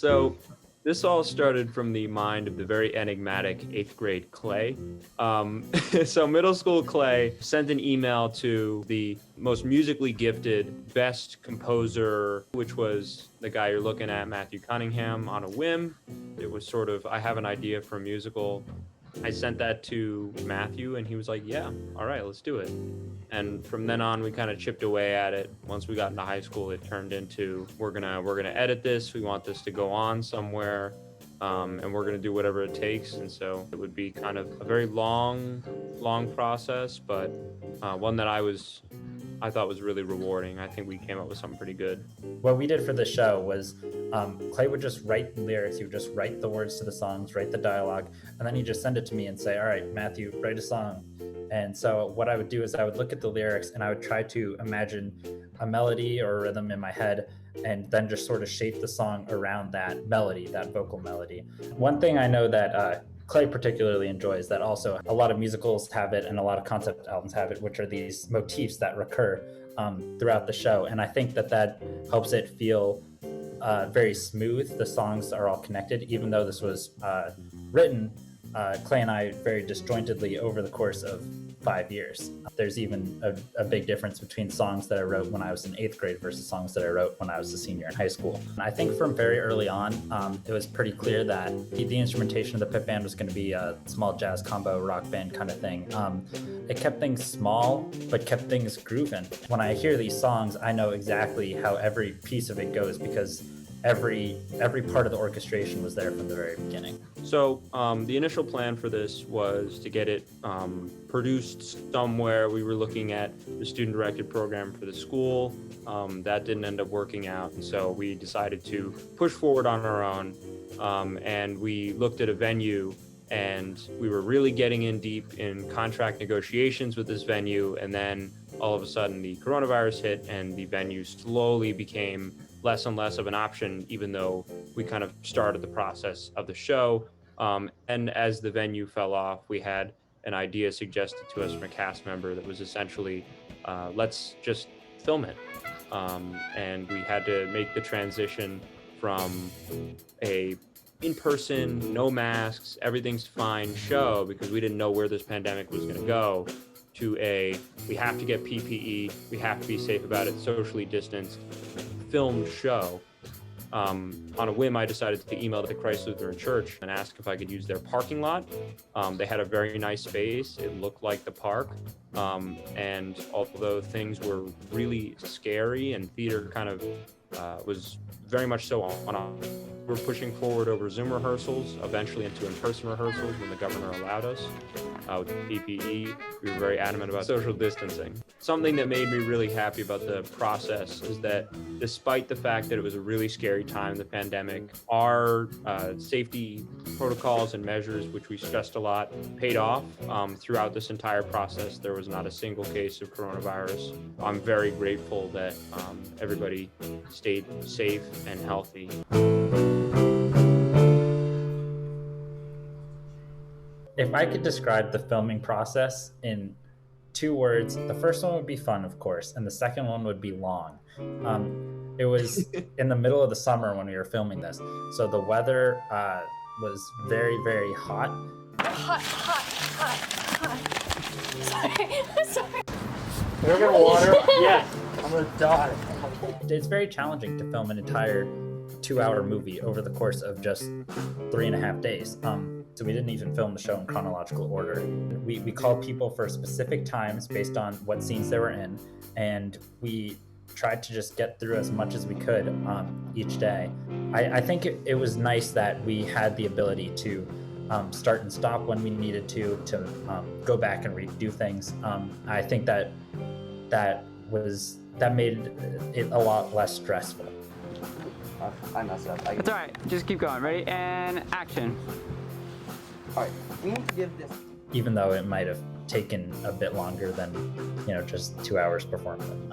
So this all started from the mind of the very enigmatic 8th grade Clay. So middle school Clay sent an email to the most musically gifted, best composer, which was the guy you're looking at, Matthew Cunningham, on a whim. It was sort of, I have an idea for a musical. I sent that to Matthew and he was like, yeah, all right, let's do it. And from then on, we kind of chipped away at it. Once we got into high school, it turned into, we're gonna edit this. We want this to go on somewhere, and we're gonna do whatever it takes. And so it would be kind of a very long process, but one that I thought was really rewarding. I think we came up with something pretty good. What we did for the show was Clay would just write lyrics. He would just write the words to the songs, write the dialogue, and then he'd just send it to me and say, all right, Matthew, write a song. And so what I would do is I would look at the lyrics and I would try to imagine a melody or a rhythm in my head and then just sort of shape the song around that melody, that vocal melody. One thing I know that Clay particularly enjoys, that also a lot of musicals have it and a lot of concept albums have it, which are these motifs that recur throughout the show. And I think that helps it feel very smooth. The songs are all connected, even though this was written, Clay and I, very disjointedly over the course of 5 years. There's even a big difference between songs that I wrote when I was in 8th grade versus songs that I wrote when I was a senior in high school. And I think from very early on, it was pretty clear that the instrumentation of the pit band was going to be a small jazz combo rock band kind of thing. It kept things small, but kept things grooving. When I hear these songs, I know exactly how every piece of it goes because every part of the orchestration was there from the very beginning. So the initial plan for this was to get it produced somewhere. We were looking at the student-directed program for the school. That didn't end up working out, and so we decided to push forward on our own. And we looked at a venue, and we were really getting in deep in contract negotiations with this venue, and then all of a sudden the coronavirus hit, and the venue slowly became less and less of an option, even though we kind of started the process of the show. And as the venue fell off, we had an idea suggested to us from a cast member that was essentially, let's just film it. And we had to make the transition from a in-person, no masks, everything's fine show, because we didn't know where this pandemic was gonna go, to we have to get PPE, we have to be safe about it, socially distanced, filmed show. On a whim, I decided to email the Christ Lutheran Church and ask if I could use their parking lot. They had a very nice space. It looked like the park. And although things were really scary and theater kind of was very much so on, we're pushing forward over Zoom rehearsals, eventually into in-person rehearsals when the governor allowed us. With PPE, we were very adamant about social distancing. Something that made me really happy about the process is that despite the fact that it was a really scary time, the pandemic, our safety protocols and measures, which we stressed a lot, paid off throughout this entire process. There was not a single case of coronavirus. I'm very grateful that everybody stayed safe and healthy. If I could describe the filming process in 2 words, the first one would be fun, of course, and the second one would be long. It was in the middle of the summer when we were filming this, so the weather was very, very hot. Hot. Sorry. We're gonna water. Yes, I'm gonna die. It's very challenging to film an entire 2-hour movie over the course of just 3.5 days. So we didn't even film the show in chronological order. We called people for specific times based on what scenes they were in, and we tried to just get through as much as we could each day. I think it was nice that we had the ability to start and stop when we needed to go back and redo things. I think that made it a lot less stressful. I messed up. It's all right. Just keep going. Ready? And action. All right. I'm going to give this. Even though it might have taken a bit longer than, just 2 hours performing.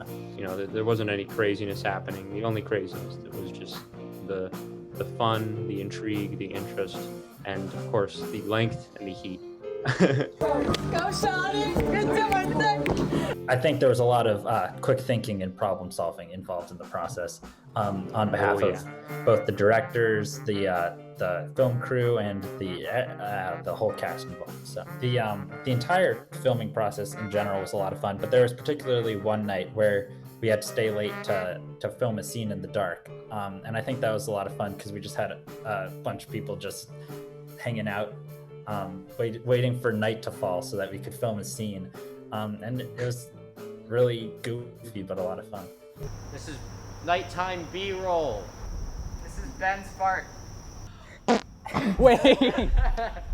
There wasn't any craziness happening. The only craziness was just the fun, the intrigue, the interest, and of course the length and the heat. Go, Shawnee! Good doing, I think there was a lot of quick thinking and problem solving involved in the process on behalf of both the directors, the film crew, and the whole cast involved. So the entire filming process in general was a lot of fun, but there was particularly one night where we had to stay late to film a scene in the dark, and I think that was a lot of fun because we just had a bunch of people just hanging out, waiting for night to fall so that we could film a scene, and it was really goofy but a lot of fun. This is nighttime B-roll. This is Ben's fart. Wait.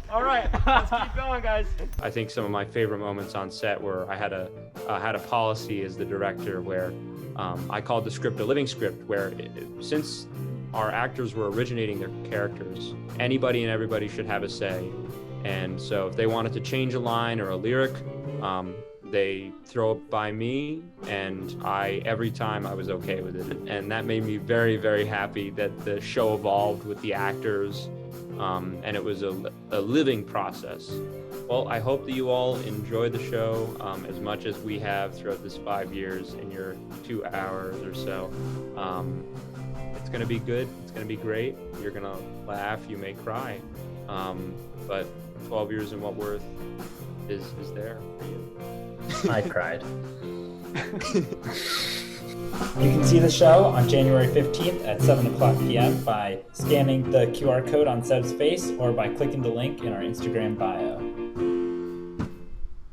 All right, let's keep going, guys. I think some of my favorite moments on set were I had a policy as the director where I called the script a living script, where since our actors were originating their characters, anybody and everybody should have a say. And so if they wanted to change a line or a lyric, they throw it by me, and every time I was okay with it. And that made me very, very happy that the show evolved with the actors, and it was a living process. Well, I hope that you all enjoy the show as much as we have throughout this 5 years in your 2 hours or so. It's going to be good. It's going to be great. You're going to laugh. You may cry. But 12 years in Wentworth is there for you. I cried. You can see the show on January 15th at 7 o'clock p.m. by scanning the QR code on Seb's face or by clicking the link in our Instagram bio.